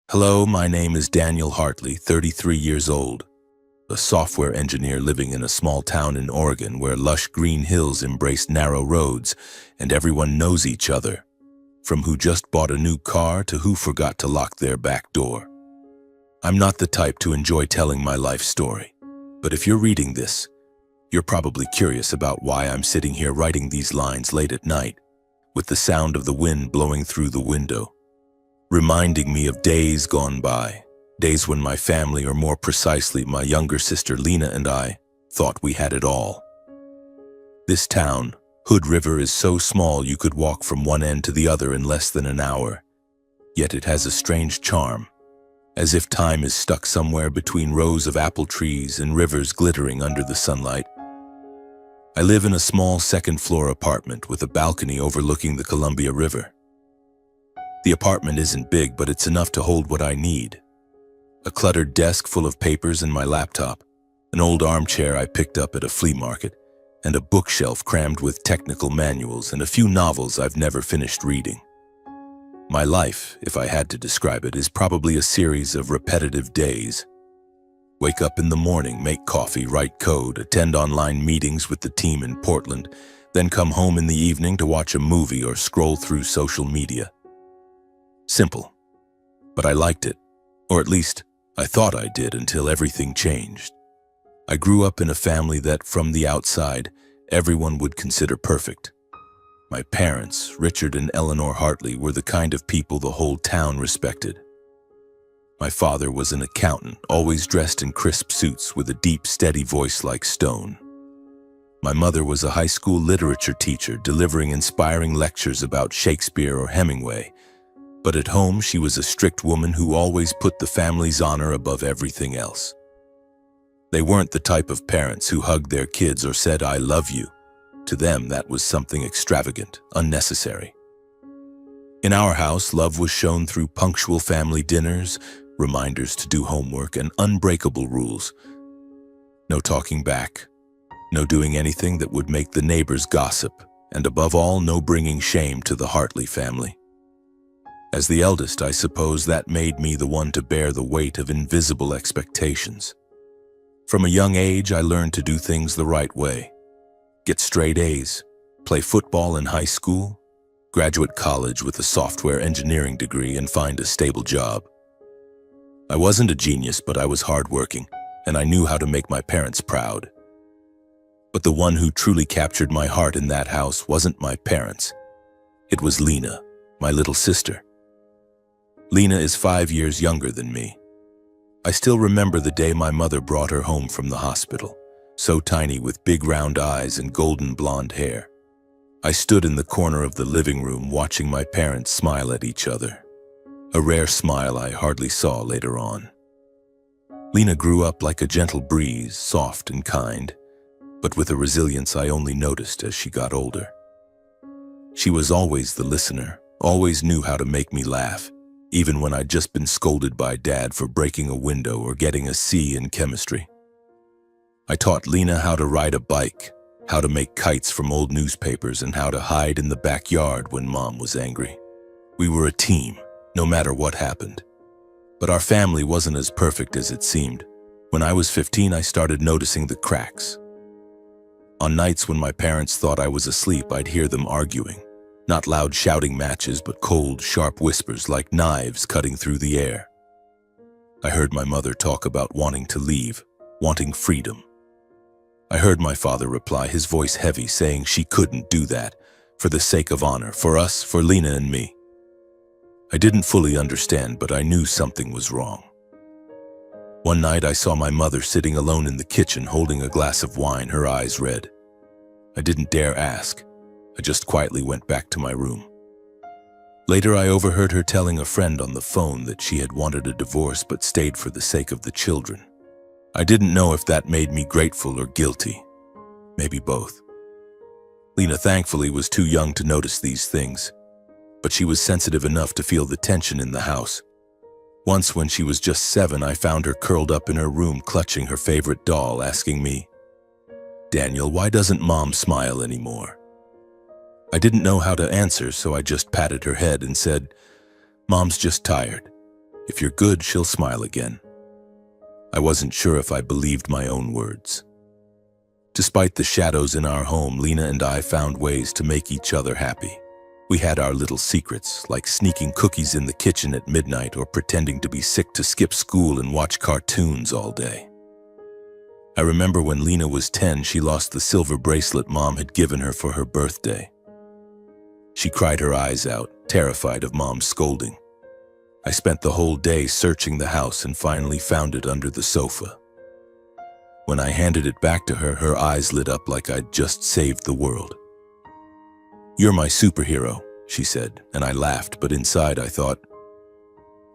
Hello, my name is Daniel Hartley, 33 years old, a software engineer living in a small town in Oregon where lush green hills embrace narrow roads and everyone knows each other, from who just bought a new car to who forgot to lock their back door. I'm not the type to enjoy telling my life story, but if you're reading this, you're probably curious about why I'm sitting here writing these lines late at night, with the sound of the wind blowing through the window, reminding me of days gone by, days when my family, or more precisely my younger sister Lena and I, thought we had it all. This town, Hood River, is so small you could walk from one end to the other in less than an hour, yet it has a strange charm, as if time is stuck somewhere between rows of apple trees and rivers glittering under the sunlight. I live in a small second-floor apartment with a balcony overlooking the Columbia River. The apartment isn't big, but it's enough to hold what I need. A cluttered desk full of papers and my laptop, an old armchair I picked up at a flea market, and a bookshelf crammed with technical manuals and a few novels I've never finished reading. My life, if I had to describe it, is probably a series of repetitive days. Wake up in the morning, make coffee, write code, attend online meetings with the team in Portland, then come home in the evening to watch a movie or scroll through social media. Simple, but I liked it, or at least I thought I did until everything changed. I grew up in a family that, from the outside, everyone would consider perfect. My parents, Richard and Eleanor Hartley, were the kind of people the whole town respected. My father was an accountant, always dressed in crisp suits with a deep, steady voice like stone. My mother was a high school literature teacher, delivering inspiring lectures about Shakespeare or Hemingway. But at home, she was a strict woman who always put the family's honor above everything else. They weren't the type of parents who hugged their kids or said, "I love you." To them, that was something extravagant, unnecessary. In our house, love was shown through punctual family dinners, reminders to do homework, and unbreakable rules. No talking back, no doing anything that would make the neighbors gossip, and above all, no bringing shame to the Hartley family. As the eldest, I suppose that made me the one to bear the weight of invisible expectations. From a young age, I learned to do things the right way. Get straight A's, play football in high school, graduate college with a software engineering degree, and find a stable job. I wasn't a genius, but I was hardworking, and I knew how to make my parents proud. But the one who truly captured my heart in that house wasn't my parents. It was Lena, my little sister. Lena is 5 years younger than me. I still remember the day my mother brought her home from the hospital, so tiny with big round eyes and golden blonde hair. I stood in the corner of the living room watching my parents smile at each other, a rare smile I hardly saw later on. Lena grew up like a gentle breeze, soft and kind, but with a resilience I only noticed as she got older. She was always the listener, always knew how to make me laugh, even when I'd just been scolded by Dad for breaking a window or getting a C in chemistry. I taught Lena how to ride a bike, how to make kites from old newspapers, and how to hide in the backyard when Mom was angry. We were a team, no matter what happened. But our family wasn't as perfect as it seemed. When I was 15, I started noticing the cracks. On nights when my parents thought I was asleep, I'd hear them arguing. Not loud shouting matches, but cold, sharp whispers like knives cutting through the air. I heard my mother talk about wanting to leave, wanting freedom. I heard my father reply, his voice heavy, saying she couldn't do that, for the sake of honor, for us, for Lena and me. I didn't fully understand, but I knew something was wrong. One night I saw my mother sitting alone in the kitchen holding a glass of wine, her eyes red. I didn't dare ask. I just quietly went back to my room. Later, I overheard her telling a friend on the phone that she had wanted a divorce but stayed for the sake of the children. I didn't know if that made me grateful or guilty. Maybe both. Lena thankfully was too young to notice these things, but she was sensitive enough to feel the tension in the house. Once when she was just 7, I found her curled up in her room clutching her favorite doll, asking me, "Daniel, why doesn't Mom smile anymore?" I didn't know how to answer, so I just patted her head and said, "Mom's just tired. If you're good, she'll smile again. I wasn't sure if I believed my own words. Despite the shadows in our home, Lena and I found ways to make each other happy. We had our little secrets, like sneaking cookies in the kitchen at midnight or pretending to be sick to skip school and watch cartoons all day. I remember when Lena was 10, she lost the silver bracelet Mom had given her for her birthday. She cried her eyes out, terrified of Mom's scolding. I spent the whole day searching the house and finally found it under the sofa. When I handed it back to her, her eyes lit up like I'd just saved the world. "You're my superhero," she said, and I laughed, but inside I thought,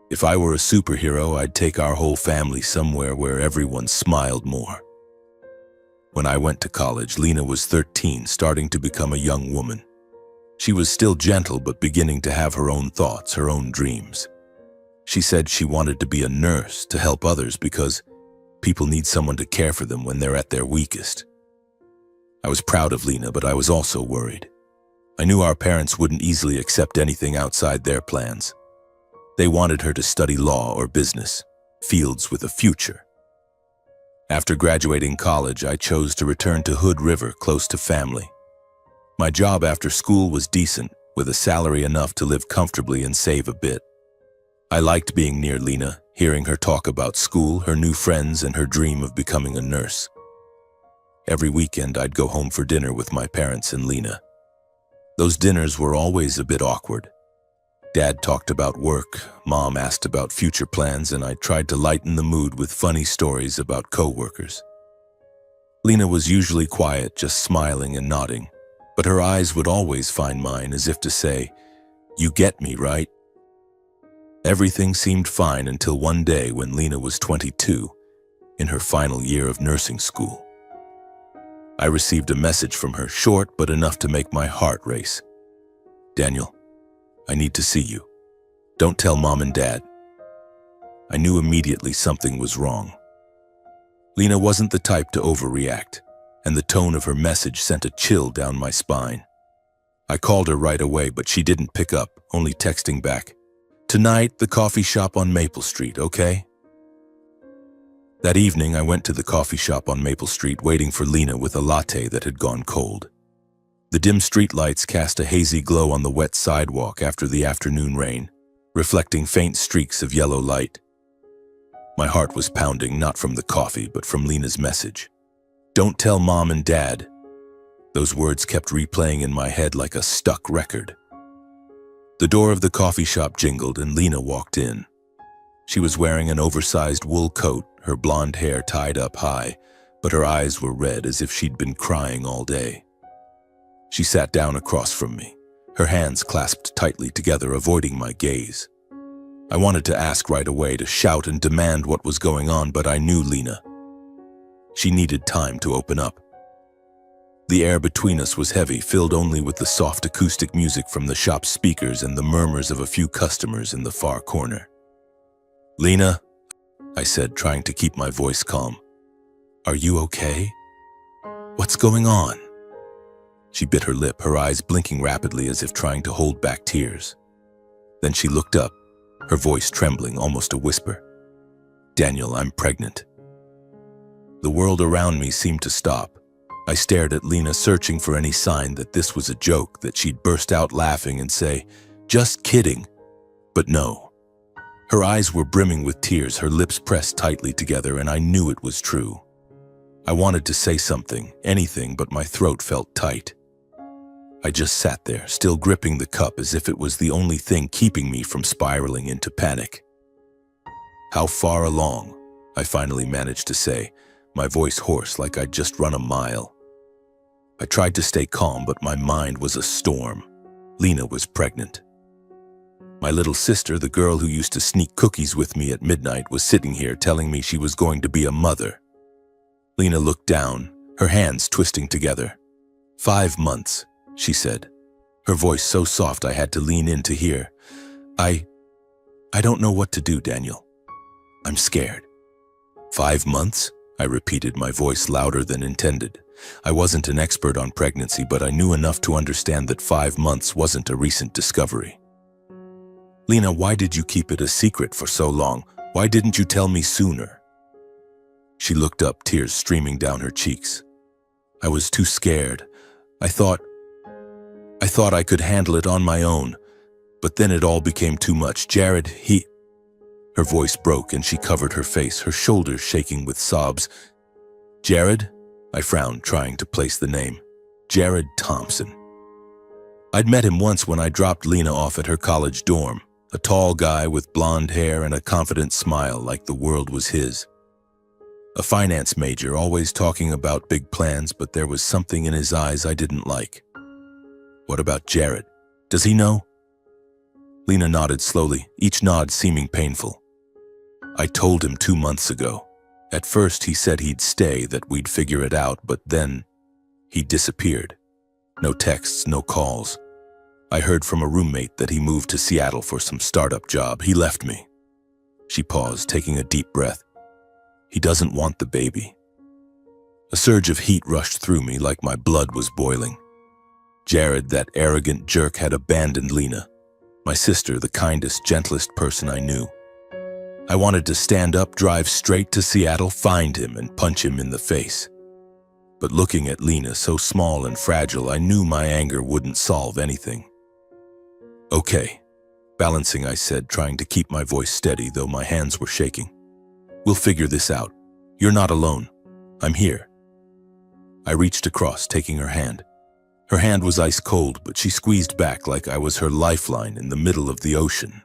if I were a superhero, I'd take our whole family somewhere where everyone smiled more. When I went to college, Lena was 13, starting to become a young woman. She was still gentle, but beginning to have her own thoughts, her own dreams. She said she wanted to be a nurse to help others because people need someone to care for them when they're at their weakest. I was proud of Lena, but I was also worried. I knew our parents wouldn't easily accept anything outside their plans. They wanted her to study law or business, fields with a future. After graduating college, I chose to return to Hood River, close to family. My job after school was decent, with a salary enough to live comfortably and save a bit. I liked being near Lena, hearing her talk about school, her new friends, and her dream of becoming a nurse. Every weekend, I'd go home for dinner with my parents and Lena. Those dinners were always a bit awkward. Dad talked about work, Mom asked about future plans, and I tried to lighten the mood with funny stories about co-workers. Lena was usually quiet, just smiling and nodding, but her eyes would always find mine as if to say, "You get me, right?" Everything seemed fine until one day when Lena was 22, in her final year of nursing school. I received a message from her, short but enough to make my heart race. "Daniel, I need to see you. Don't tell Mom and Dad." I knew immediately something was wrong. Lena wasn't the type to overreact, and the tone of her message sent a chill down my spine. I called her right away, but she didn't pick up, only texting back, "Tonight, the coffee shop on Maple Street, okay?" That evening, I went to the coffee shop on Maple Street, waiting for Lena with a latte that had gone cold. The dim streetlights cast a hazy glow on the wet sidewalk after the afternoon rain, reflecting faint streaks of yellow light. My heart was pounding, not from the coffee, but from Lena's message. "Don't tell Mom and Dad." Those words kept replaying in my head like a stuck record. The door of the coffee shop jingled and Lena walked in. She was wearing an oversized wool coat, her blonde hair tied up high, but her eyes were red as if she'd been crying all day. She sat down across from me, her hands clasped tightly together, avoiding my gaze. I wanted to ask right away, to shout and demand what was going on, but I knew Lena. She needed time to open up. The air between us was heavy, filled only with the soft acoustic music from the shop's speakers and the murmurs of a few customers in the far corner. "Lena," I said, trying to keep my voice calm. "Are you okay? What's going on?" She bit her lip, her eyes blinking rapidly as if trying to hold back tears. Then she looked up, her voice trembling, almost a whisper. "Daniel, I'm pregnant." The world around me seemed to stop. I stared at Lena, searching for any sign that this was a joke, that she'd burst out laughing and say, "Just kidding." But no. Her eyes were brimming with tears, her lips pressed tightly together, and I knew it was true. I wanted to say something, anything, but my throat felt tight. I just sat there, still gripping the cup as if it was the only thing keeping me from spiraling into panic. "How far along?" I finally managed to say, my voice hoarse like I'd just run a mile. I tried to stay calm, but my mind was a storm. Lena was pregnant. My little sister, the girl who used to sneak cookies with me at midnight, was sitting here telling me she was going to be a mother. Lena looked down, her hands twisting together. 5 months, she said, her voice so soft I had to lean in to hear. I don't know what to do, Daniel. I'm scared." 5 months? I repeated, my voice louder than intended. I wasn't an expert on pregnancy, but I knew enough to understand that 5 months wasn't a recent discovery. Lena, why did you keep it a secret for so long? Why didn't you tell me sooner? She looked up, tears streaming down her cheeks. I was too scared. I thought I could handle it on my own, but then it all became too much. Jared, Her voice broke and she covered her face, her shoulders shaking with sobs. Jared? I frowned, trying to place the name. Jared Thompson. I'd met him once when I dropped Lena off at her college dorm, a tall guy with blonde hair and a confident smile like the world was his. A finance major, always talking about big plans, but there was something in his eyes I didn't like. What about Jared? Does he know? Lena nodded slowly, each nod seeming painful. I told him 2 months ago. At first he said he'd stay, that we'd figure it out, but then he disappeared. No texts, no calls. I heard from a roommate that he moved to Seattle for some startup job. He left me. She paused, taking a deep breath. He doesn't want the baby. A surge of heat rushed through me like my blood was boiling. Jared, that arrogant jerk, had abandoned Lena, my sister, the kindest, gentlest person I knew. I wanted to stand up, drive straight to Seattle, find him, and punch him in the face. But looking at Lena, so small and fragile, I knew my anger wouldn't solve anything. Okay, balancing, I said, trying to keep my voice steady, though my hands were shaking. We'll figure this out. You're not alone. I'm here. I reached across, taking her hand. Her hand was ice cold, but she squeezed back like I was her lifeline in the middle of the ocean.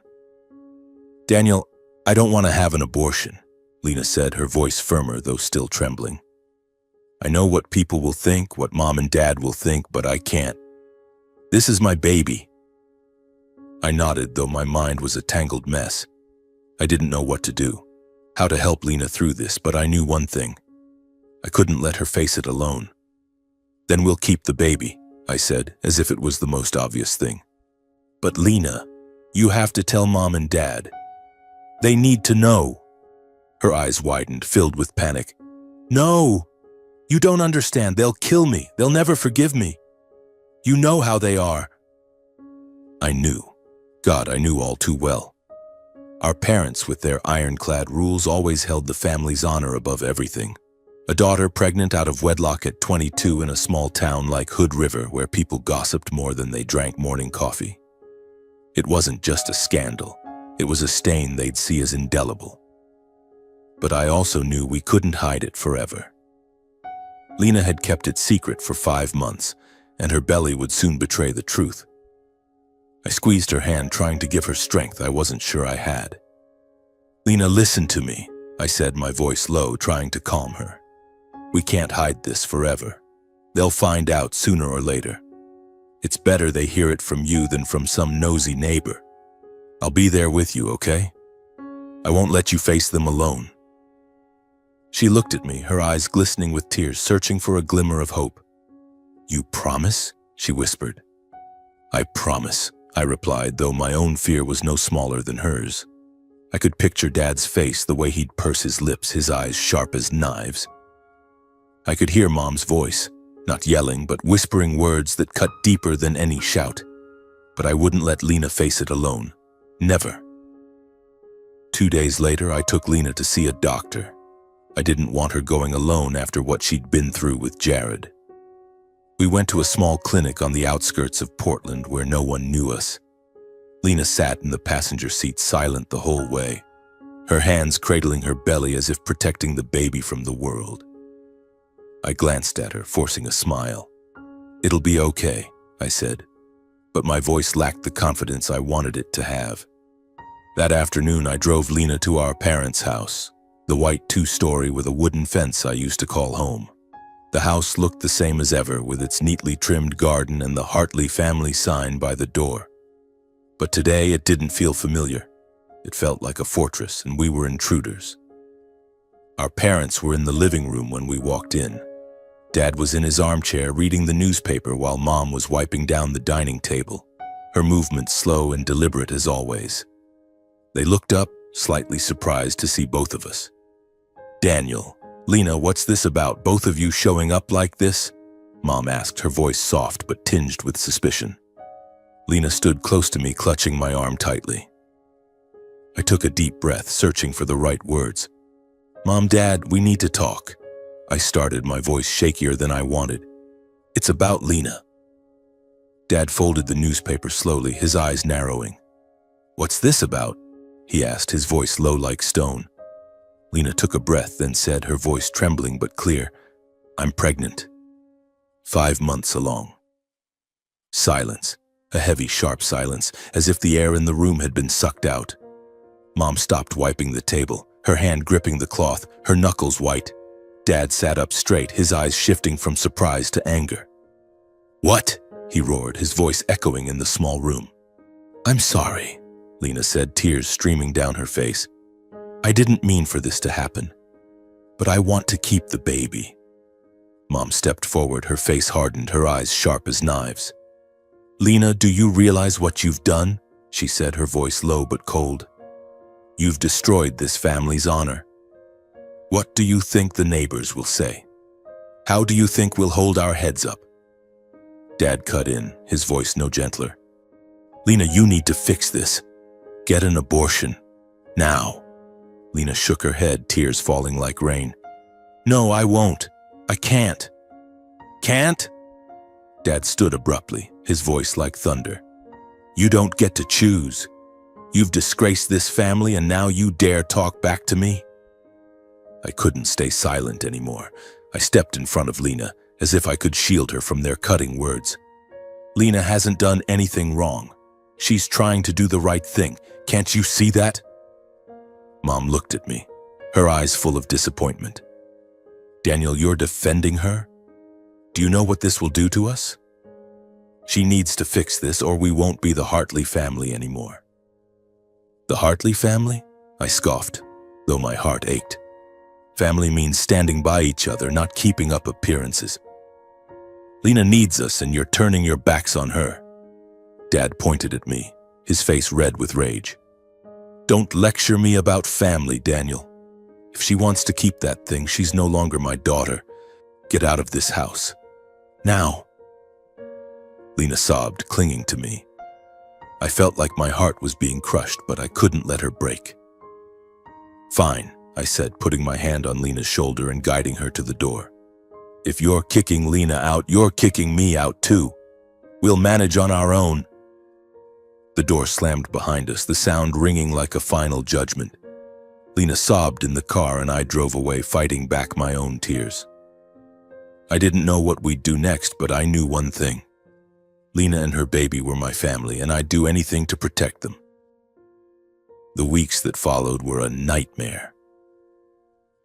Daniel, I don't want to have an abortion, Lena said, her voice firmer, though still trembling. I know what people will think, what mom and dad will think, but I can't. This is my baby. I nodded, though my mind was a tangled mess. I didn't know what to do, how to help Lena through this, but I knew one thing. I couldn't let her face it alone. Then we'll keep the baby, I said, as if it was the most obvious thing. But Lena, you have to tell mom and dad. They need to know. Her eyes widened, filled with panic. No, you don't understand. They'll kill me. They'll never forgive me. You know how they are. I knew. God, I knew all too well. Our parents, with their ironclad rules, always held the family's honor above everything. A daughter pregnant out of wedlock at 22 in a small town like Hood River, where people gossiped more than they drank morning coffee. It wasn't just a scandal. It was a stain they'd see as indelible. But I also knew we couldn't hide it forever. Lena had kept it secret for 5 months, and her belly would soon betray the truth. I squeezed her hand, trying to give her strength I wasn't sure I had. Lena, listen to me, I said, my voice low, trying to calm her. We can't hide this forever. They'll find out sooner or later. It's better they hear it from you than from some nosy neighbor. I'll be there with you, okay? I won't let you face them alone. She looked at me, her eyes glistening with tears, searching for a glimmer of hope. You promise? She whispered. I promise, I replied, though my own fear was no smaller than hers. I could picture Dad's face, the way he'd purse his lips, his eyes sharp as knives. I could hear Mom's voice, not yelling, but whispering words that cut deeper than any shout. But I wouldn't let Lena face it alone. Never. 2 days later, I took Lena to see a doctor. I didn't want her going alone after what she'd been through with Jared. We went to a small clinic on the outskirts of Portland where no one knew us. Lena sat in the passenger seat, silent the whole way, her hands cradling her belly as if protecting the baby from the world. I glanced at her, forcing a smile. It'll be okay, I said, but my voice lacked the confidence I wanted it to have. That afternoon, I drove Lena to our parents' house, the white 2-story with a wooden fence I used to call home. The house looked the same as ever, with its neatly trimmed garden and the Hartley family sign by the door. But today it didn't feel familiar. It felt like a fortress, and we were intruders. Our parents were in the living room when we walked in. Dad was in his armchair reading the newspaper while Mom was wiping down the dining table, her movements slow and deliberate as always. They looked up, slightly surprised to see both of us. Daniel, Lena, what's this about? Both of you showing up like this? Mom asked, her voice soft but tinged with suspicion. Lena stood close to me, clutching my arm tightly. I took a deep breath, searching for the right words. "Mom, Dad, we need to talk." I started, my voice shakier than I wanted. "It's about Lena." Dad folded the newspaper slowly, his eyes narrowing. "What's this about?" he asked, his voice low like stone. Lena took a breath, then said, her voice trembling but clear, "I'm pregnant. 5 months along." Silence, a heavy, sharp silence, as if the air in the room had been sucked out. Mom stopped wiping the table, her hand gripping the cloth, her knuckles white. Dad sat up straight, his eyes shifting from surprise to anger. "What?" he roared, his voice echoing in the small room. "I'm sorry," Lena said, tears streaming down her face. "I didn't mean for this to happen, but I want to keep the baby." Mom stepped forward, her face hardened, her eyes sharp as knives. "Lena, do you realize what you've done?" she said, her voice low but cold. "You've destroyed this family's honor. What do you think the neighbors will say? How do you think we'll hold our heads up?" Dad cut in, his voice no gentler. "Lena, you need to fix this. Get an abortion. Now." Lena shook her head, tears falling like rain. "No, I won't. I can't." "Can't?" Dad stood abruptly, his voice like thunder. "You don't get to choose. You've disgraced this family and now you dare talk back to me?" I couldn't stay silent anymore. I stepped in front of Lena, as if I could shield her from their cutting words. "Lena hasn't done anything wrong. She's trying to do the right thing. Can't you see that?" Mom looked at me, her eyes full of disappointment. "Daniel, you're defending her? Do you know what this will do to us? She needs to fix this or we won't be the Hartley family anymore." "The Hartley family?" I scoffed, though my heart ached. "Family means standing by each other, not keeping up appearances. Lena needs us and you're turning your backs on her." Dad pointed at me, his face red with rage. "Don't lecture me about family, Daniel. If she wants to keep that thing, she's no longer my daughter. Get out of this house. Now." Lena sobbed, clinging to me. I felt like my heart was being crushed, but I couldn't let her break. "Fine," I said, putting my hand on Lena's shoulder and guiding her to the door. "If you're kicking Lena out, you're kicking me out too. We'll manage on our own." The door slammed behind us, the sound ringing like a final judgment. Lena sobbed in the car and I drove away, fighting back my own tears. I didn't know what we'd do next, but I knew one thing. Lena and her baby were my family, and I'd do anything to protect them. The weeks that followed were a nightmare.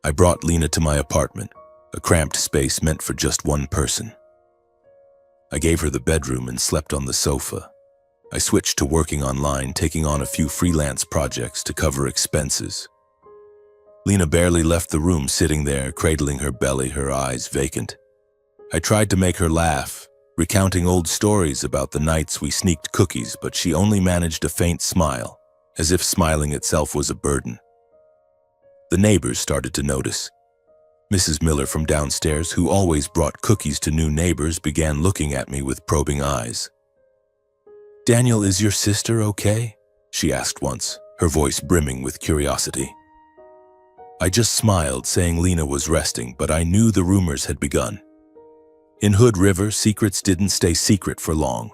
I brought Lena to my apartment, a cramped space meant for just one person. I gave her the bedroom and slept on the sofa. I switched to working online, taking on a few freelance projects to cover expenses. Lena barely left the room, sitting there, cradling her belly, her eyes vacant. I tried to make her laugh, recounting old stories about the nights we sneaked cookies, but she only managed a faint smile, as if smiling itself was a burden. The neighbors started to notice. Mrs. Miller from downstairs, who always brought cookies to new neighbors, began looking at me with probing eyes. "Daniel, is your sister okay?" she asked once, her voice brimming with curiosity. I just smiled, saying Lena was resting, but I knew the rumors had begun. In Hood River, secrets didn't stay secret for long.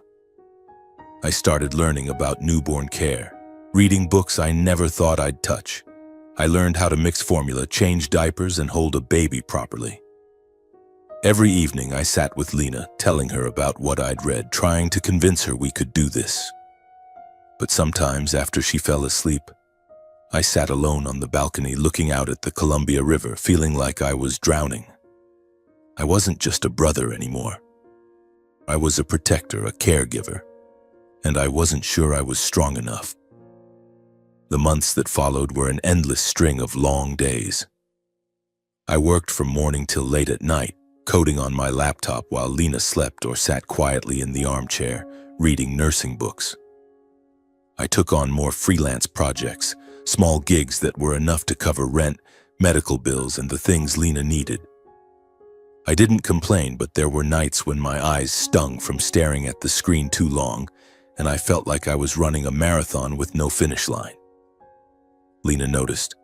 I started learning about newborn care, reading books I never thought I'd touch. I learned how to mix formula, change diapers, and hold a baby properly. Every evening I sat with Lena, telling her about what I'd read, trying to convince her we could do this. But sometimes, after she fell asleep, I sat alone on the balcony looking out at the Columbia River, feeling like I was drowning. I wasn't just a brother anymore. I was a protector, a caregiver, and I wasn't sure I was strong enough. The months that followed were an endless string of long days. I worked from morning till late at night, coding on my laptop while Lena slept or sat quietly in the armchair, reading nursing books. I took on more freelance projects, small gigs that were enough to cover rent, medical bills, and the things Lena needed. I didn't complain, but there were nights when my eyes stung from staring at the screen too long, and I felt like I was running a marathon with no finish line. Lena noticed.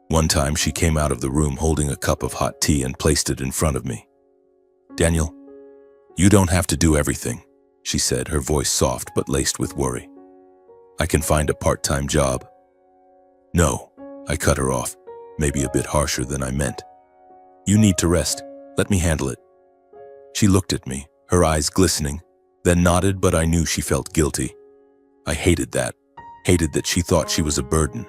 One time she came out of the room holding a cup of hot tea and placed it in front of me. "Daniel, you don't have to do everything," she said, her voice soft but laced with worry. "I can find a part-time job." "No," I cut her off, maybe a bit harsher than I meant. "You need to rest. Let me handle it." She looked at me, her eyes glistening, then nodded, but I knew she felt guilty. I hated that she thought she was a burden.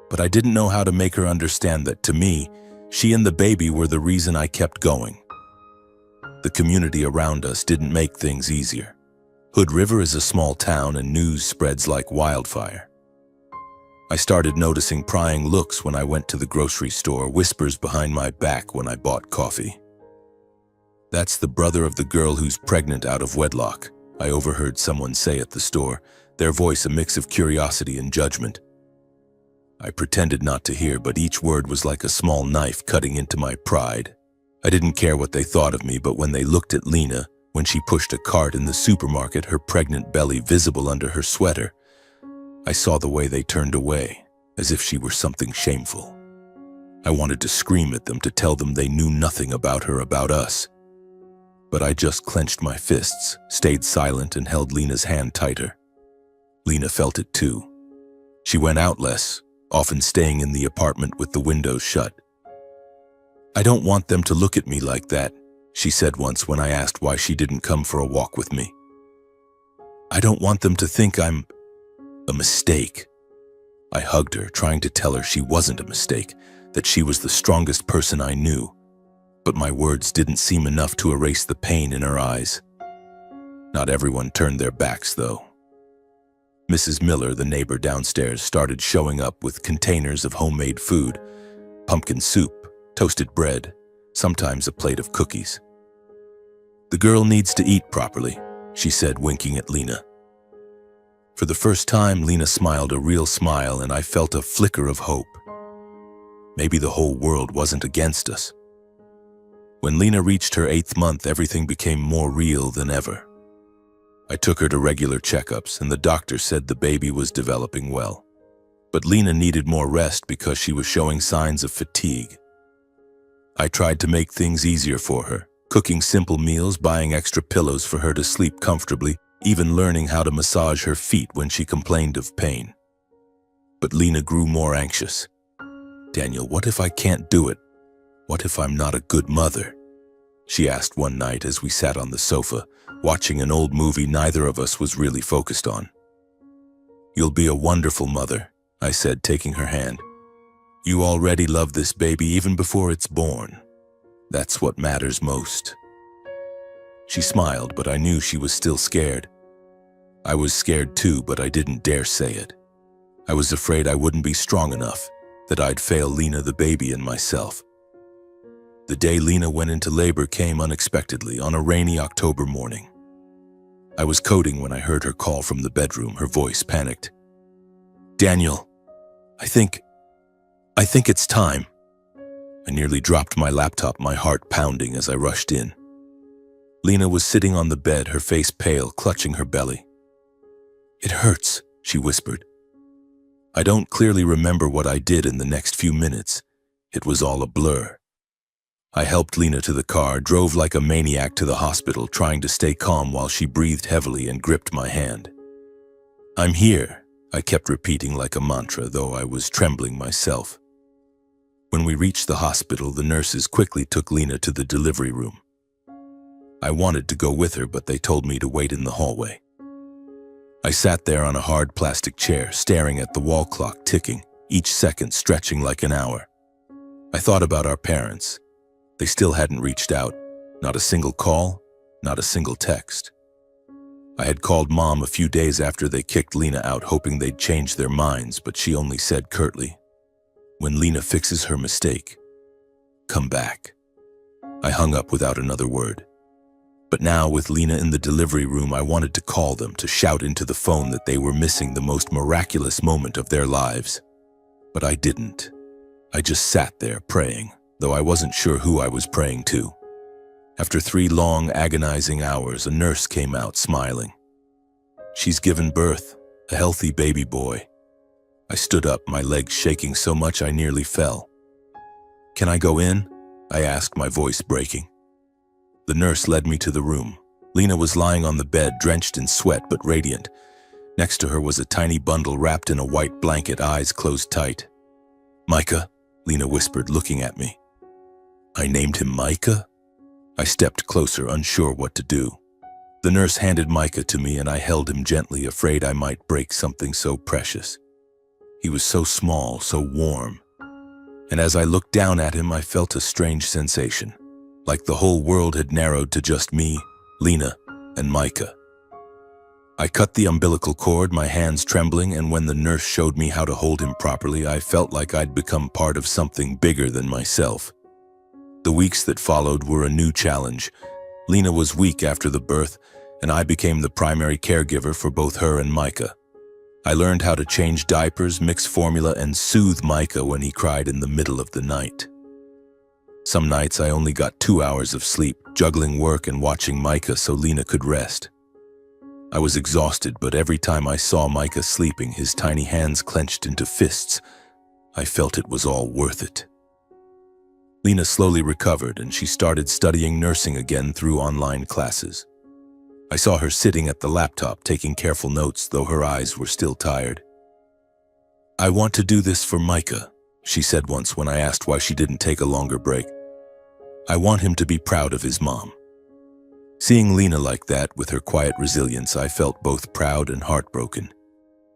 But I didn't know how to make her understand that, to me, she and the baby were the reason I kept going. The community around us didn't make things easier. Hood River is a small town and news spreads like wildfire. I started noticing prying looks when I went to the grocery store, whispers behind my back when I bought coffee. "That's the brother of the girl who's pregnant out of wedlock," I overheard someone say at the store, their voice a mix of curiosity and judgment. I pretended not to hear, but each word was like a small knife cutting into my pride. I didn't care what they thought of me, but when they looked at Lena, when she pushed a cart in the supermarket, her pregnant belly visible under her sweater, I saw the way they turned away, as if she were something shameful. I wanted to scream at them, to tell them they knew nothing about her, about us. But I just clenched my fists, stayed silent, and held Lena's hand tighter. Lena felt it too. She went out less, often staying in the apartment with the windows shut. "I don't want them to look at me like that," she said once when I asked why she didn't come for a walk with me. "I don't want them to think I'm a mistake." I hugged her, trying to tell her she wasn't a mistake, that she was the strongest person I knew. But my words didn't seem enough to erase the pain in her eyes. Not everyone turned their backs, though. Mrs. Miller, the neighbor downstairs, started showing up with containers of homemade food, pumpkin soup, toasted bread, sometimes a plate of cookies. "The girl needs to eat properly," she said, winking at Lena. For the first time, Lena smiled a real smile, and I felt a flicker of hope. Maybe the whole world wasn't against us. When Lena reached her 8th month, everything became more real than ever. I took her to regular checkups, and the doctor said the baby was developing well. But Lena needed more rest because she was showing signs of fatigue. I tried to make things easier for her, cooking simple meals, buying extra pillows for her to sleep comfortably, even learning how to massage her feet when she complained of pain. But Lena grew more anxious. "Daniel, what if I can't do it? What if I'm not a good mother?" she asked one night as we sat on the sofa, watching an old movie neither of us was really focused on. "You'll be a wonderful mother," I said, taking her hand. "You already love this baby even before it's born. That's what matters most." She smiled, but I knew she was still scared. I was scared too, but I didn't dare say it. I was afraid I wouldn't be strong enough, that I'd fail Lena the baby and myself. The day Lena went into labor came unexpectedly on a rainy October morning. I was coding when I heard her call from the bedroom, her voice panicked. "Daniel, I think it's time." I nearly dropped my laptop, my heart pounding as I rushed in. Lena was sitting on the bed, her face pale, clutching her belly. "It hurts," she whispered. I don't clearly remember what I did in the next few minutes. It was all a blur. I helped Lena to the car, drove like a maniac to the hospital, trying to stay calm while she breathed heavily and gripped my hand. "I'm here," I kept repeating like a mantra, though I was trembling myself. When we reached the hospital, the nurses quickly took Lena to the delivery room. I wanted to go with her, but they told me to wait in the hallway. I sat there on a hard plastic chair, staring at the wall clock ticking, each second stretching like an hour. I thought about our parents. They still hadn't reached out. Not a single call, not a single text. I had called Mom a few days after they kicked Lena out, hoping they'd change their minds, but she only said curtly, "When Lena fixes her mistake, come back." I hung up without another word. But now, with Lena in the delivery room, I wanted to call them, to shout into the phone that they were missing the most miraculous moment of their lives. But I didn't. I just sat there praying, though I wasn't sure who I was praying to. After 3 long, agonizing hours, a nurse came out smiling. "She's given birth, a healthy baby boy." I stood up, my legs shaking so much I nearly fell. "Can I go in?" I asked, my voice breaking. The nurse led me to the room. Lena was lying on the bed, drenched in sweat but radiant. Next to her was a tiny bundle wrapped in a white blanket, eyes closed tight. "Micah," Lena whispered, looking at me. I named him Micah? I stepped closer, unsure what to do. The nurse handed Micah to me and I held him gently, afraid I might break something so precious. He was so small, so warm. And as I looked down at him, I felt a strange sensation, like the whole world had narrowed to just me, Lena, and Micah. I cut the umbilical cord, my hands trembling, and when the nurse showed me how to hold him properly, I felt like I'd become part of something bigger than myself. The weeks that followed were a new challenge. Lena was weak after the birth, and I became the primary caregiver for both her and Micah. I learned how to change diapers, mix formula, and soothe Micah when he cried in the middle of the night. Some nights I only got 2 hours of sleep, juggling work and watching Micah so Lena could rest. I was exhausted, but every time I saw Micah sleeping, his tiny hands clenched into fists, I felt it was all worth it. Lena slowly recovered, and she started studying nursing again through online classes. I saw her sitting at the laptop, taking careful notes, though her eyes were still tired. "I want to do this for Micah," she said once when I asked why she didn't take a longer break. "I want him to be proud of his mom." Seeing Lena like that, with her quiet resilience, I felt both proud and heartbroken.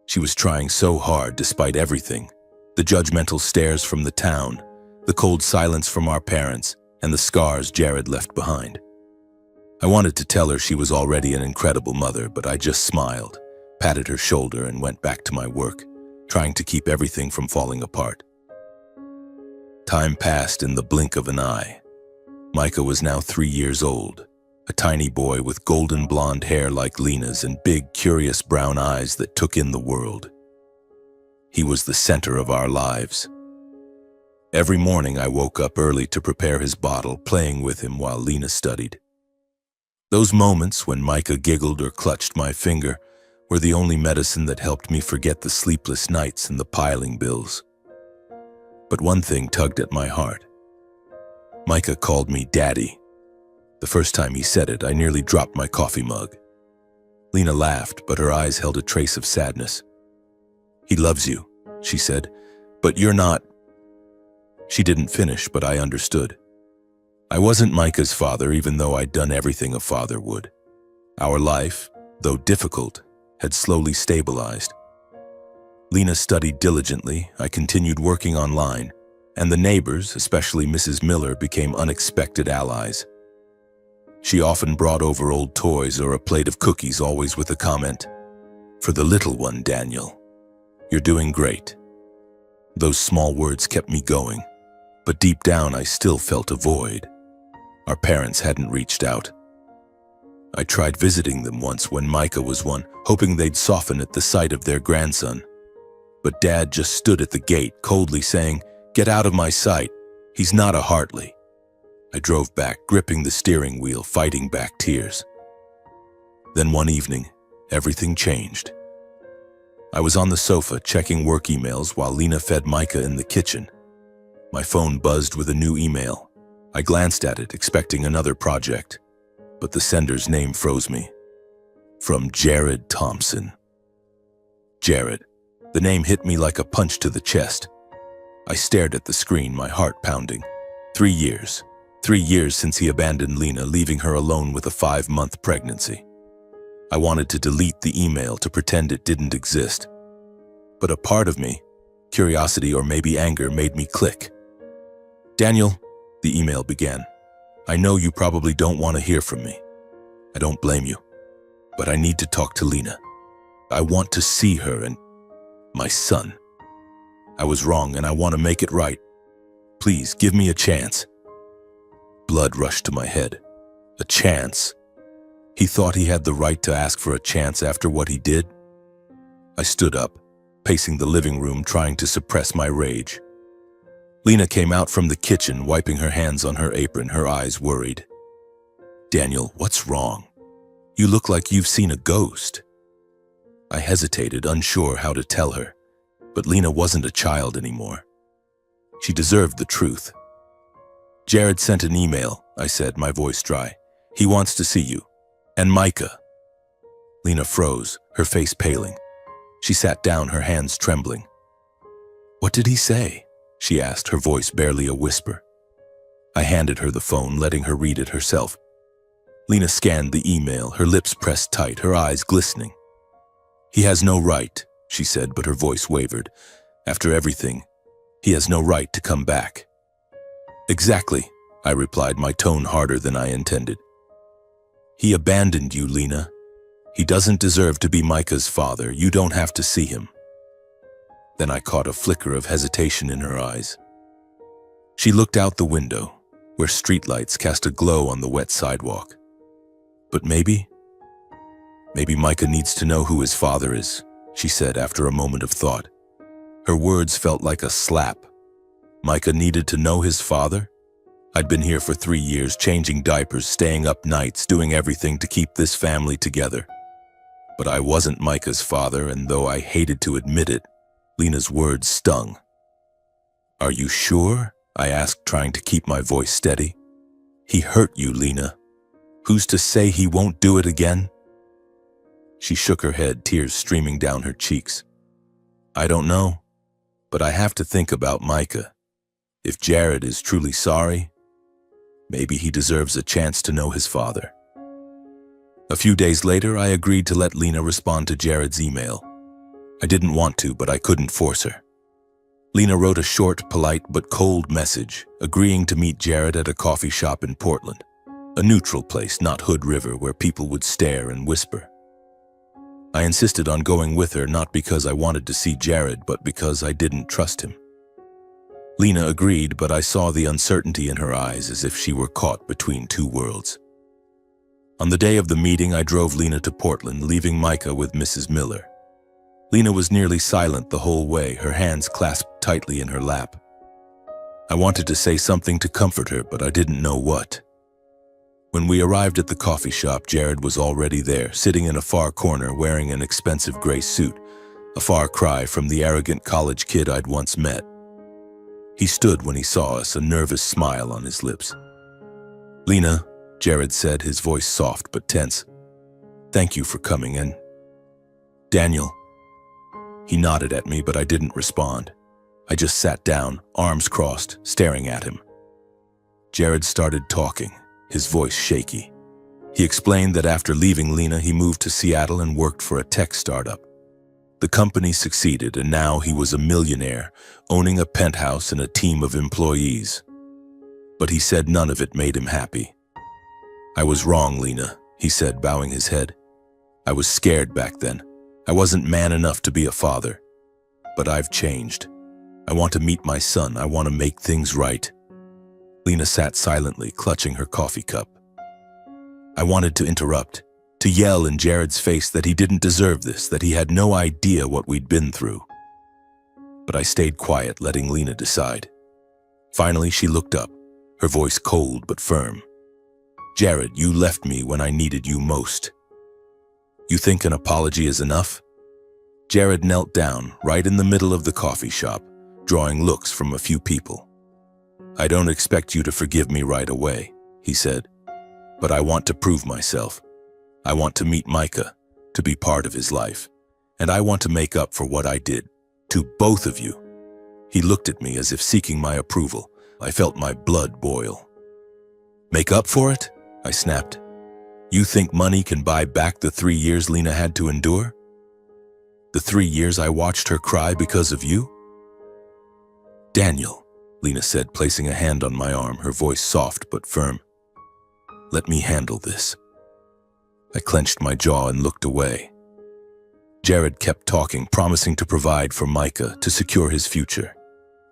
She was trying so hard despite everything. The judgmental stares from the town, the cold silence from our parents, and the scars Jared left behind. I wanted to tell her she was already an incredible mother, but I just smiled, patted her shoulder, and went back to my work, trying to keep everything from falling apart. Time passed in the blink of an eye. Micah was now 3 years old, a tiny boy with golden blonde hair like Lena's and big, curious brown eyes that took in the world. He was the center of our lives. Every morning I woke up early to prepare his bottle, playing with him while Lena studied. Those moments when Micah giggled or clutched my finger were the only medicine that helped me forget the sleepless nights and the piling bills. But one thing tugged at my heart. Micah called me Daddy. The first time he said it, I nearly dropped my coffee mug. Lena laughed, but her eyes held a trace of sadness. "He loves you," she said, "but you're not." She didn't finish, but I understood. I wasn't Micah's father, even though I'd done everything a father would. Our life, though difficult, had slowly stabilized. Lena studied diligently, I continued working online, and the neighbors, especially Mrs. Miller, became unexpected allies. She often brought over old toys or a plate of cookies, always with a comment, "For the little one, Daniel. You're doing great." Those small words kept me going, but deep down I still felt a void. Our parents hadn't reached out. I tried visiting them once when Micah was 1, hoping they'd soften at the sight of their grandson. But Dad just stood at the gate, coldly saying, "Get out of my sight. He's not a Hartley." I drove back, gripping the steering wheel, fighting back tears. Then one evening, everything changed. I was on the sofa checking work emails while Lena fed Micah in the kitchen. My phone buzzed with a new email. I glanced at it, expecting another project, but the sender's name froze me. From Jared Thompson. Jared. The name hit me like a punch to the chest. I stared at the screen, my heart pounding. 3 years. 3 years since he abandoned Lena, leaving her alone with a 5-month pregnancy. I wanted to delete the email, to pretend it didn't exist. But a part of me, curiosity or maybe anger, made me click. "Daniel," the email began, "I know you probably don't want to hear from me. I don't blame you. But I need to talk to Lena. I want to see her and my son. I was wrong and I want to make it right. Please give me a chance." Blood rushed to my head. A chance? He thought he had the right to ask for a chance after what he did? I stood up, pacing the living room, trying to suppress my rage. Lena came out from the kitchen, wiping her hands on her apron, her eyes worried. "Daniel, what's wrong? You look like you've seen a ghost." I hesitated, unsure how to tell her. But Lena wasn't a child anymore. She deserved the truth. "Jared sent an email," I said, my voice dry. "He wants to see you. And Micah." Lena froze, her face paling. She sat down, her hands trembling. "What did he say?" she asked, her voice barely a whisper. I handed her the phone, letting her read it herself. Lena scanned the email, her lips pressed tight, her eyes glistening. "He has no right," she said, but her voice wavered. "After everything, he has no right to come back." "Exactly," I replied, my tone harder than I intended. "He abandoned you, Lena. He doesn't deserve to be Micah's father. You don't have to see him." Then I caught a flicker of hesitation in her eyes. She looked out the window, where streetlights cast a glow on the wet sidewalk. "But maybe Micah needs to know who his father is," she said after a moment of thought. Her words felt like a slap. Micah needed to know his father? I'd been here for 3 years, changing diapers, staying up nights, doing everything to keep this family together. But I wasn't Micah's father, and though I hated to admit it, Lena's words stung. "Are you sure?" I asked, trying to keep my voice steady. "He hurt you, Lena. Who's to say he won't do it again?" She shook her head, tears streaming down her cheeks. "I don't know, but I have to think about Micah. If Jared is truly sorry, maybe he deserves a chance to know his father." A few days later, I agreed to let Lena respond to Jared's email. I didn't want to, but I couldn't force her. Lena wrote a short, polite, but cold message, agreeing to meet Jared at a coffee shop in Portland, a neutral place, not Hood River, where people would stare and whisper. I insisted on going with her, not because I wanted to see Jared, but because I didn't trust him. Lena agreed, but I saw the uncertainty in her eyes, as if she were caught between two worlds. On the day of the meeting, I drove Lena to Portland, leaving Micah with Mrs. Miller. Lena was nearly silent the whole way, her hands clasped tightly in her lap. I wanted to say something to comfort her, but I didn't know what. When we arrived at the coffee shop, Jared was already there, sitting in a far corner wearing an expensive gray suit, a far cry from the arrogant college kid I'd once met. He stood when he saw us, a nervous smile on his lips. "Lena," Jared said, his voice soft but tense, "thank you for coming in." "Daniel." He nodded at me, but I didn't respond. I just sat down, arms crossed, staring at him. Jared started talking, his voice shaky. He explained that after leaving Lena, he moved to Seattle and worked for a tech startup. The company succeeded, and now he was a millionaire, owning a penthouse and a team of employees. But he said none of it made him happy. "I was wrong, Lena," he said, bowing his head. "I was scared back then. I wasn't man enough to be a father. But I've changed. I want to meet my son. I want to make things right." Lena sat silently, clutching her coffee cup. I wanted to interrupt, to yell in Jared's face that he didn't deserve this, that he had no idea what we'd been through. But I stayed quiet, letting Lena decide. Finally, she looked up, her voice cold but firm. "Jared, you left me when I needed you most. You think an apology is enough?" Jared knelt down, right in the middle of the coffee shop, drawing looks from a few people. "I don't expect you to forgive me right away," he said, "but I want to prove myself. I want to meet Micah, to be part of his life, and I want to make up for what I did, to both of you." He looked at me as if seeking my approval. I felt my blood boil. "Make up for it?" I snapped. "You think money can buy back the 3 years Lena had to endure? The 3 years I watched her cry because of you?" "Daniel," Lena said, placing a hand on my arm, her voice soft but firm. "Let me handle this." I clenched my jaw and looked away. Jared kept talking, promising to provide for Micah, to secure his future.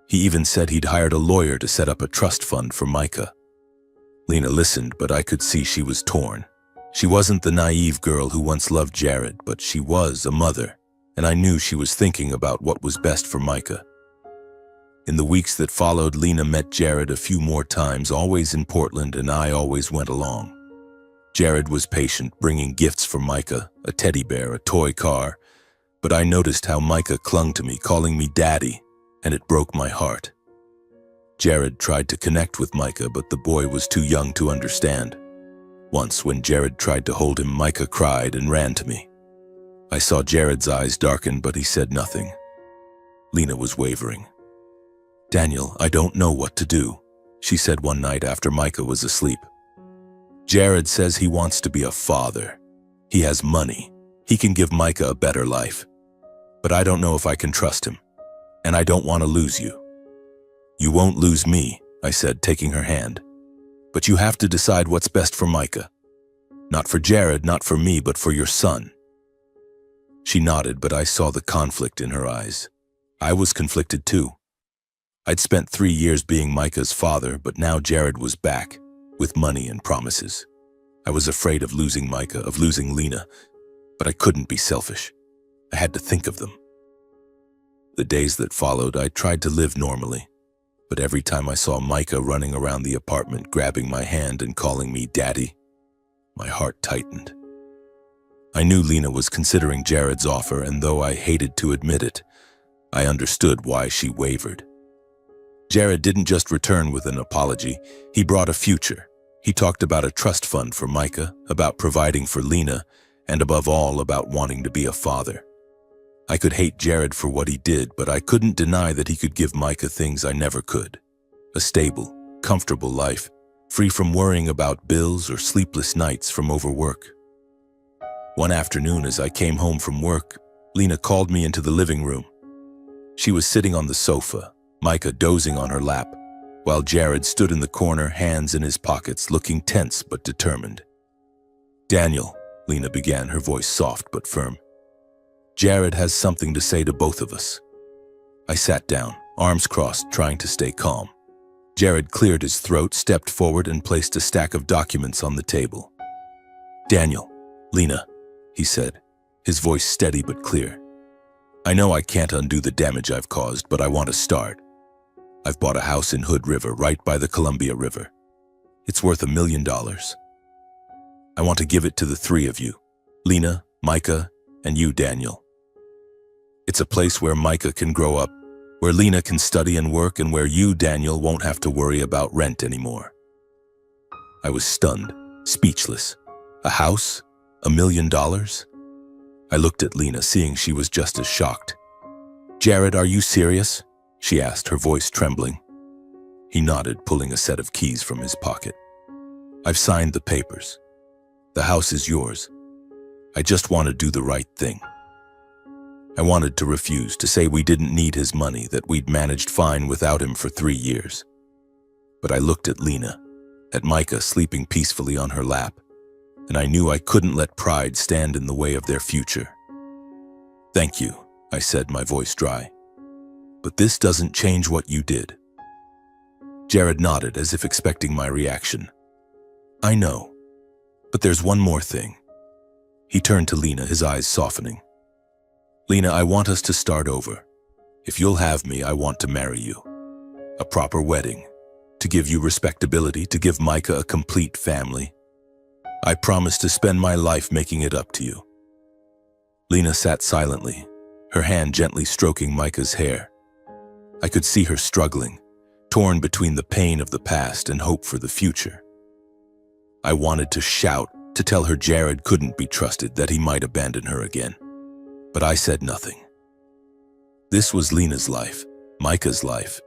He even said he'd hired a lawyer to set up a trust fund for Micah. Lena listened, but I could see she was torn. She wasn't the naive girl who once loved Jared, but she was a mother, and I knew she was thinking about what was best for Micah. In the weeks that followed, Lena met Jared a few more times, always in Portland, and I always went along. Jared was patient, bringing gifts for Micah, a teddy bear, a toy car, But I noticed how Micah clung to me, calling me daddy, and it broke my heart. Jared tried to connect with Micah, but the boy was too young to understand. Once, when Jared tried to hold him, Micah cried and ran to me. I saw Jared's eyes darken, but he said nothing. Lena was wavering. "Daniel, I don't know what to do," she said one night after Micah was asleep. "Jared says he wants to be a father. He has money. He can give Micah a better life. But I don't know if I can trust him, and I don't want to lose you." "You won't lose me," I said, taking her hand. "But you have to decide what's best for Micah. Not for Jared, not for me, but for your son." She nodded, but I saw the conflict in her eyes. I was conflicted too. I'd spent 3 years being Micah's father, but now Jared was back, with money and promises. I was afraid of losing Micah, of losing Lena, but I couldn't be selfish. I had to think of them. The days that followed, I tried to live normally, but every time I saw Micah running around the apartment, grabbing my hand and calling me daddy, my heart tightened. I knew Lena was considering Jared's offer, and though I hated to admit it, I understood why she wavered. Jared didn't just return with an apology, he brought a future. He talked about a trust fund for Micah, about providing for Lena, and above all, about wanting to be a father. I could hate Jared for what he did, but I couldn't deny that he could give Micah things I never could. A stable, comfortable life, free from worrying about bills or sleepless nights from overwork. One afternoon, as I came home from work, Lena called me into the living room. She was sitting on the sofa, Micah dozing on her lap, while Jared stood in the corner, hands in his pockets, looking tense but determined. "Daniel," Lena began, her voice soft but firm. "Jared has something to say to both of us." I sat down, arms crossed, trying to stay calm. Jared cleared his throat, stepped forward, and placed a stack of documents on the table. "Daniel, Lena," he said, his voice steady but clear. "I know I can't undo the damage I've caused, but I want to start. I've bought a house in Hood River, right by the Columbia River. It's worth $1 million. I want to give it to the 3 of you, Lena, Micah, and you, Daniel. It's a place where Micah can grow up, where Lena can study and work, and where you, Daniel, won't have to worry about rent anymore." I was stunned, speechless. A house? $1 million? I looked at Lena, seeing she was just as shocked. "Jared, are you serious?" she asked, her voice trembling. He nodded, pulling a set of keys from his pocket. "I've signed the papers. The house is yours. I just want to do the right thing." I wanted to refuse, to say we didn't need his money, that we'd managed fine without him for 3 years. But I looked at Lena, at Micah sleeping peacefully on her lap, and I knew I couldn't let pride stand in the way of their future. "Thank you," I said, my voice dry. "But this doesn't change what you did." Jared nodded, as if expecting my reaction. "I know, but there's one more thing." He turned to Lena, his eyes softening. "Lena, I want us to start over. If you'll have me, I want to marry you. A proper wedding, to give you respectability, to give Micah a complete family. I promise to spend my life making it up to you." Lena sat silently, her hand gently stroking Micah's hair. I could see her struggling, torn between the pain of the past and hope for the future. I wanted to shout, to tell her Jared couldn't be trusted, that he might abandon her again. But I said nothing. This was Lena's life, Micah's life,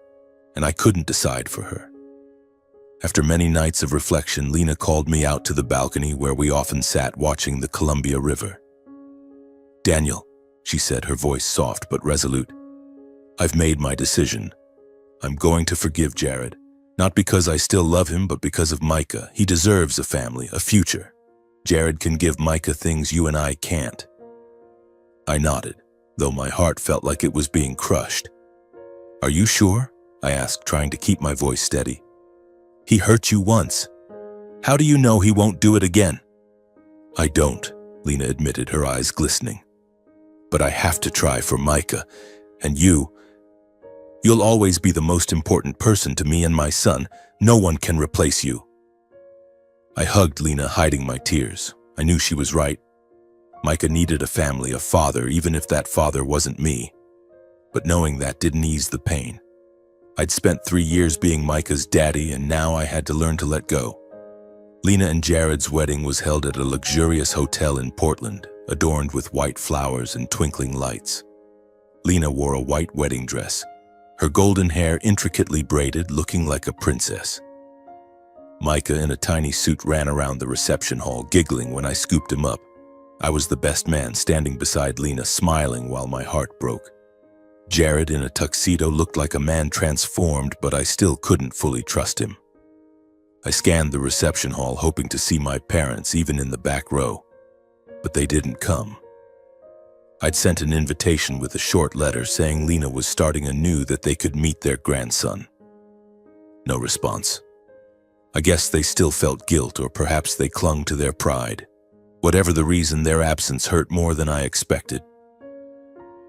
and I couldn't decide for her. After many nights of reflection, Lena called me out to the balcony where we often sat watching the Columbia River. "Daniel," she said, her voice soft but resolute, "I've made my decision. I'm going to forgive Jared, not because I still love him, but because of Micah. He deserves a family, a future. Jared can give Micah things you and I can't." I nodded, though my heart felt like it was being crushed. "Are you sure?" I asked, trying to keep my voice steady. "He hurt you once. How do you know he won't do it again?" "I don't," Lena admitted, her eyes glistening. "But I have to try for Micah, and you'll always be the most important person to me and my son. No one can replace you." I hugged Lena, hiding my tears. I knew she was right. Micah needed a family, a father, even if that father wasn't me. But knowing that didn't ease the pain. I'd spent 3 years being Micah's daddy, and now I had to learn to let go. Lena and Jared's wedding was held at a luxurious hotel in Portland, adorned with white flowers and twinkling lights. Lena wore a white wedding dress, her golden hair intricately braided, looking like a princess. Micah, in a tiny suit, ran around the reception hall, giggling when I scooped him up. I was the best man, standing beside Lena, smiling while my heart broke. Jared, in a tuxedo, looked like a man transformed, but I still couldn't fully trust him. I scanned the reception hall, hoping to see my parents, even in the back row. But they didn't come. I'd sent an invitation with a short letter saying Lena was starting anew, that they could meet their grandson. No response. I guess they still felt guilt, or perhaps they clung to their pride. Whatever the reason, their absence hurt more than I expected.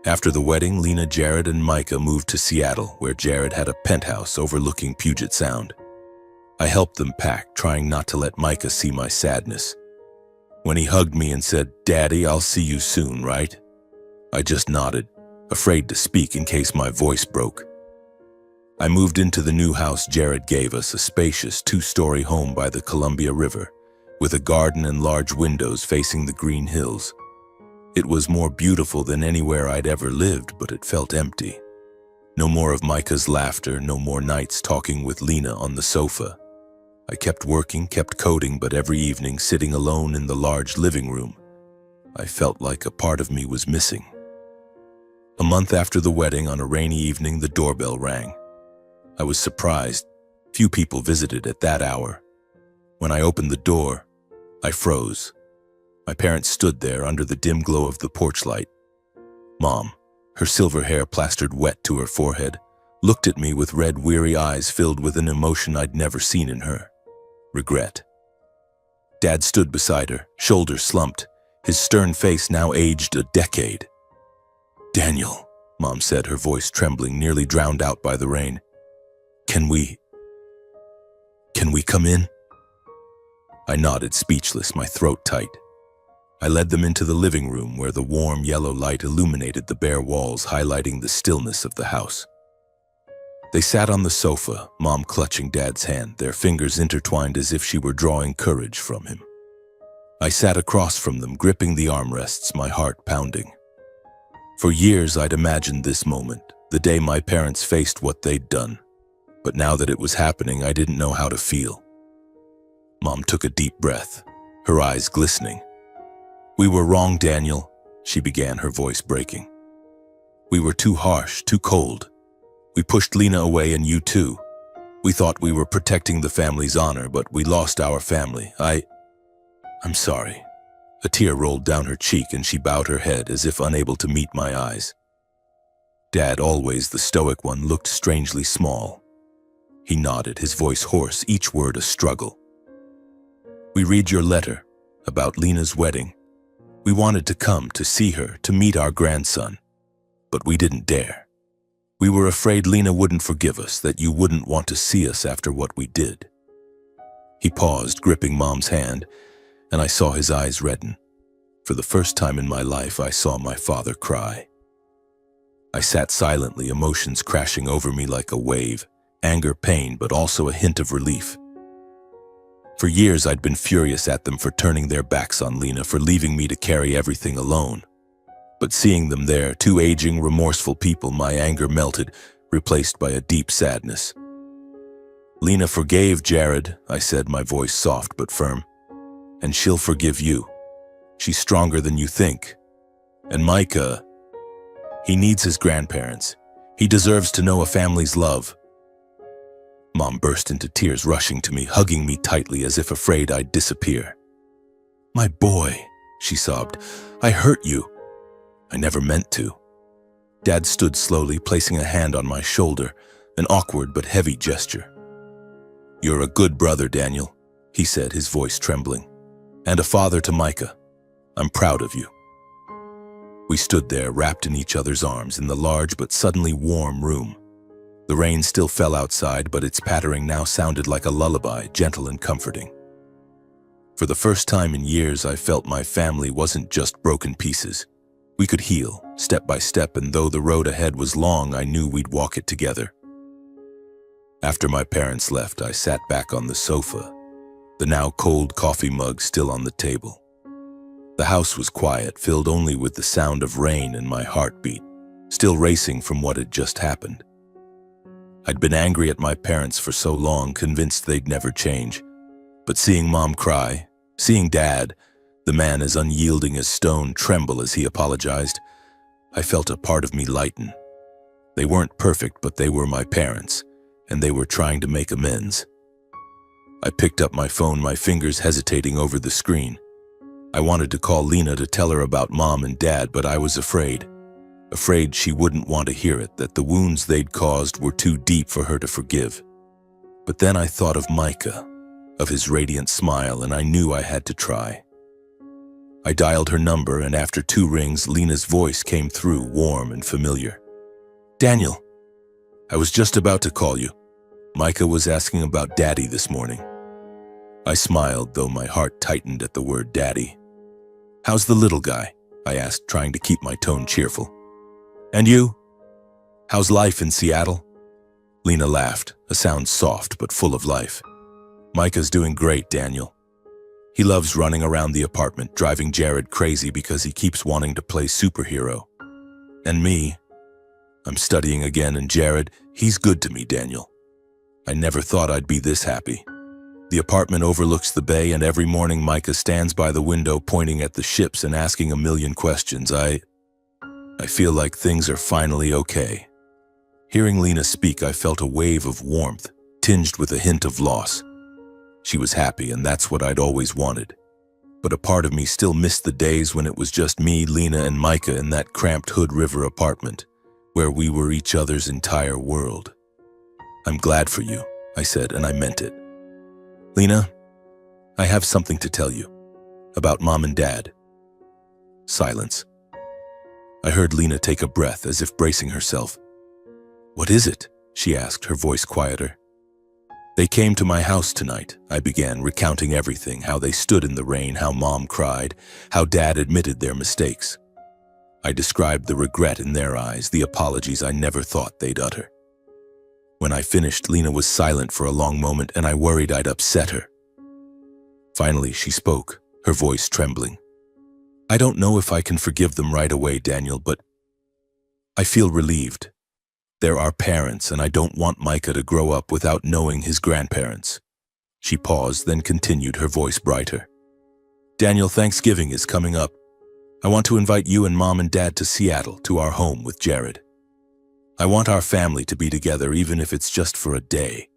After the wedding, Lena, Jared, and Micah moved to Seattle, where Jared had a penthouse overlooking Puget Sound. I helped them pack, trying not to let Micah see my sadness. When he hugged me and said, "Daddy, I'll see you soon, right?" I just nodded, afraid to speak in case my voice broke. I moved into the new house Jared gave us, a spacious 2-story home by the Columbia River, with a garden and large windows facing the green hills. It was more beautiful than anywhere I'd ever lived, but it felt empty. No more of Micah's laughter, no more nights talking with Lena on the sofa. I kept working, kept coding, but every evening, sitting alone in the large living room, I felt like a part of me was missing. A month after the wedding, on a rainy evening, the doorbell rang. I was surprised. Few people visited at that hour. When I opened the door, I froze. My parents stood there under the dim glow of the porch light. Mom, her silver hair plastered wet to her forehead, looked at me with red, weary eyes filled with an emotion I'd never seen in her: regret. Dad stood beside her, shoulders slumped, his stern face now aged a decade. "Daniel," Mom said, her voice trembling, nearly drowned out by the rain. Can we come in?" I nodded, speechless, my throat tight. I led them into the living room, where the warm yellow light illuminated the bare walls, highlighting the stillness of the house. They sat on the sofa, Mom clutching Dad's hand, their fingers intertwined as if she were drawing courage from him. I sat across from them, gripping the armrests, my heart pounding. For years I'd imagined this moment, the day my parents faced what they'd done. But now that it was happening, I didn't know how to feel. Mom took a deep breath, her eyes glistening. "We were wrong, Daniel," she began, her voice breaking. "We were too harsh, too cold. We pushed Lena away, and you too. We thought we were protecting the family's honor, but we lost our family. I'm sorry." A tear rolled down her cheek, and she bowed her head as if unable to meet my eyes. Dad, always the stoic one, looked strangely small. He nodded, his voice hoarse, each word a struggle. "We read your letter about Lena's wedding. We wanted to come to see her, to meet our grandson, but we didn't dare. We were afraid Lena wouldn't forgive us, that you wouldn't want to see us after what we did." He paused, gripping Mom's hand, and I saw his eyes redden. For the first time in my life, I saw my father cry. I sat silently, emotions crashing over me like a wave, anger, pain, but also a hint of relief. For years, I'd been furious at them for turning their backs on Lena, for leaving me to carry everything alone. But seeing them there, two aging, remorseful people, my anger melted, replaced by a deep sadness. "Lena forgave Jared," I said, my voice soft but firm. "And she'll forgive you. She's stronger than you think. And Micah, he needs his grandparents. He deserves to know a family's love." Mom burst into tears, rushing to me, hugging me tightly as if afraid I'd disappear. "My boy," she sobbed, "I hurt you. I never meant to." Dad stood slowly, placing a hand on my shoulder, an awkward but heavy gesture. "You're a good brother, Daniel," he said, his voice trembling, "and a father to Micah. I'm proud of you." We stood there, wrapped in each other's arms, in the large but suddenly warm room. The rain still fell outside, but its pattering now sounded like a lullaby, gentle and comforting. For the first time in years, I felt my family wasn't just broken pieces. We could heal, step by step, and though the road ahead was long, I knew we'd walk it together. After my parents left, I sat back on the sofa, the now cold coffee mug still on the table. The house was quiet, filled only with the sound of rain and my heartbeat, still racing from what had just happened. I'd been angry at my parents for so long, convinced they'd never change. But seeing Mom cry, seeing Dad, the man as unyielding as stone, tremble as he apologized, I felt a part of me lighten. They weren't perfect, but they were my parents, and they were trying to make amends. I picked up my phone, my fingers hesitating over the screen. I wanted to call Lena to tell her about Mom and Dad, but I was afraid she wouldn't want to hear it, that the wounds they'd caused were too deep for her to forgive. But then I thought of Micah, of his radiant smile, and I knew I had to try. I dialed her number, and after 2 rings, Lena's voice came through, warm and familiar. "Daniel, I was just about to call you. Micah was asking about Daddy this morning." I smiled, though my heart tightened at the word Daddy. "How's the little guy?" I asked, trying to keep my tone cheerful. "And you? How's life in Seattle?" Lena laughed, a sound soft but full of life. "Micah's doing great, Daniel. He loves running around the apartment, driving Jared crazy because he keeps wanting to play superhero. And me, I'm studying again, and Jared, he's good to me, Daniel. I never thought I'd be this happy." The apartment overlooks the bay, and every morning Micah stands by the window pointing at the ships and asking a million questions. I feel like things are finally okay. Hearing Lena speak, I felt a wave of warmth, tinged with a hint of loss. She was happy, and that's what I'd always wanted. But a part of me still missed the days when it was just me, Lena, and Micah in that cramped Hood River apartment, where we were each other's entire world. "I'm glad for you," I said, and I meant it. "Lena, I have something to tell you. About Mom and Dad." Silence. I heard Lena take a breath, as if bracing herself. "What is it?" she asked, her voice quieter. "They came to my house tonight," I began, recounting everything, how they stood in the rain, how Mom cried, how Dad admitted their mistakes. I described the regret in their eyes, the apologies I never thought they'd utter. When I finished, Lena was silent for a long moment, and I worried I'd upset her. Finally, she spoke, her voice trembling. "I don't know if I can forgive them right away, Daniel, but I feel relieved. They're our parents, and I don't want Micah to grow up without knowing his grandparents." She paused, then continued, her voice brighter. "Daniel, Thanksgiving is coming up. I want to invite you and Mom and Dad to Seattle, to our home with Jared. I want our family to be together, even if it's just for a day."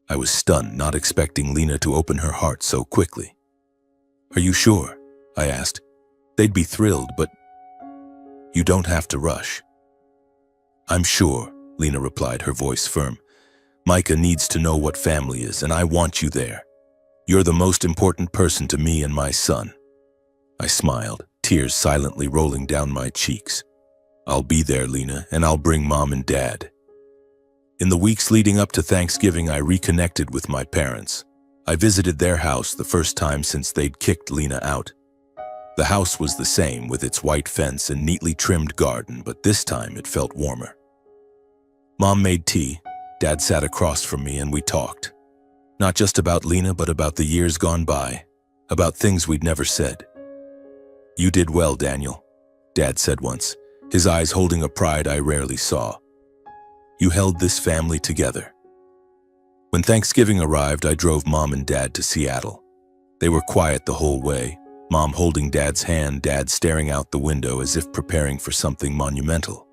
I was stunned, not expecting Lena to open her heart so quickly. "Are you sure?" I asked. "They'd be thrilled, but you don't have to rush." "I'm sure," Lena replied, her voice firm. "Micah needs to know what family is, and I want you there. You're the most important person to me and my son." I smiled, tears silently rolling down my cheeks. "I'll be there, Lena, and I'll bring Mom and Dad." In the weeks leading up to Thanksgiving, I reconnected with my parents. I visited their house, the first time since they'd kicked Lena out. The house was the same, with its white fence and neatly trimmed garden, but this time it felt warmer. Mom made tea, Dad sat across from me, and we talked. Not just about Lena, but about the years gone by, about things we'd never said. "You did well, Daniel," Dad said once, his eyes holding a pride I rarely saw. "You held this family together." When Thanksgiving arrived, I drove Mom and Dad to Seattle. They were quiet the whole way, Mom holding Dad's hand, Dad staring out the window as if preparing for something monumental.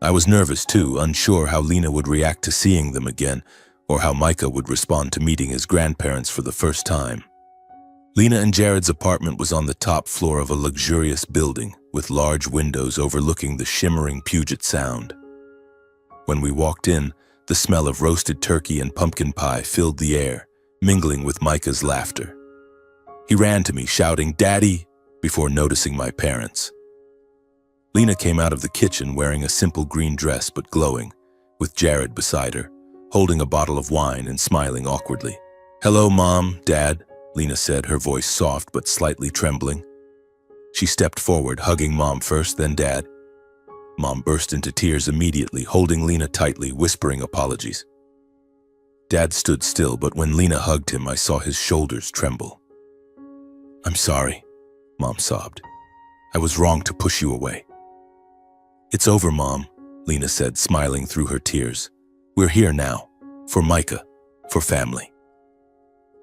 I was nervous too, unsure how Lena would react to seeing them again, or how Micah would respond to meeting his grandparents for the first time. Lena and Jared's apartment was on the top floor of a luxurious building, with large windows overlooking the shimmering Puget Sound. When we walked in, the smell of roasted turkey and pumpkin pie filled the air, mingling with Micah's laughter. He ran to me, shouting, "Daddy!" before noticing my parents. Lena came out of the kitchen wearing a simple green dress but glowing, with Jared beside her, holding a bottle of wine and smiling awkwardly. "Hello, Mom, Dad," Lena said, her voice soft but slightly trembling. She stepped forward, hugging Mom first, then Dad. Mom burst into tears immediately, holding Lena tightly, whispering apologies. Dad stood still, but when Lena hugged him, I saw his shoulders tremble. "I'm sorry," Mom sobbed. "I was wrong to push you away." "It's over, Mom," Lena said, smiling through her tears. "We're here now. For Micah. For family."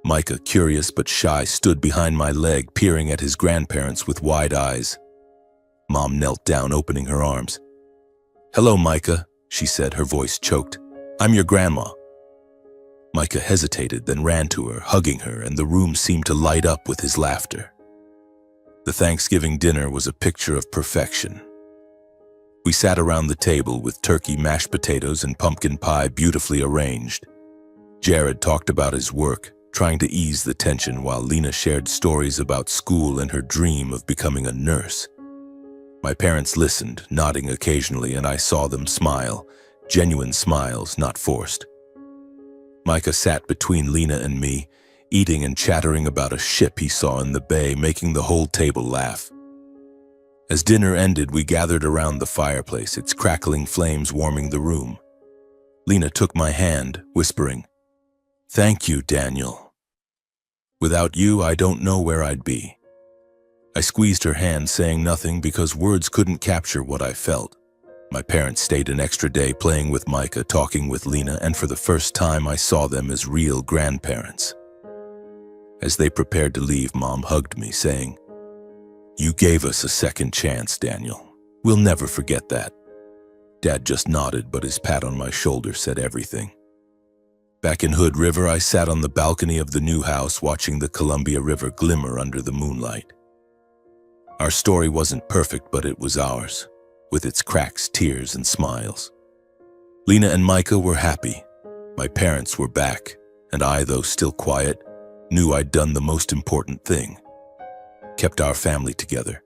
Micah, curious but shy, stood behind my leg, peering at his grandparents with wide eyes. Mom knelt down, opening her arms. "Hello, Micah," she said, her voice choked. "I'm your grandma." Micah hesitated, then ran to her, hugging her, and the room seemed to light up with his laughter. The Thanksgiving dinner was a picture of perfection. We sat around the table with turkey, mashed potatoes, and pumpkin pie beautifully arranged. Jared talked about his work, trying to ease the tension, while Lena shared stories about school and her dream of becoming a nurse. My parents listened, nodding occasionally, and I saw them smile, genuine smiles, not forced. Micah sat between Lena and me, eating and chattering about a ship he saw in the bay, making the whole table laugh. As dinner ended, we gathered around the fireplace, its crackling flames warming the room. Lena took my hand, whispering, "Thank you, Daniel. Without you, I don't know where I'd be." I squeezed her hand, saying nothing because words couldn't capture what I felt. My parents stayed an extra day playing with Micah, talking with Lena, and for the first time I saw them as real grandparents. As they prepared to leave, Mom hugged me, saying, "You gave us a second chance, Daniel. We'll never forget that." Dad just nodded, but his pat on my shoulder said everything. Back in Hood River, I sat on the balcony of the new house, watching the Columbia River glimmer under the moonlight. Our story wasn't perfect, but it was ours, with its cracks, tears, and smiles. Lena and Micah were happy. My parents were back, and I, though still quiet, knew I'd done the most important thing. Kept our family together.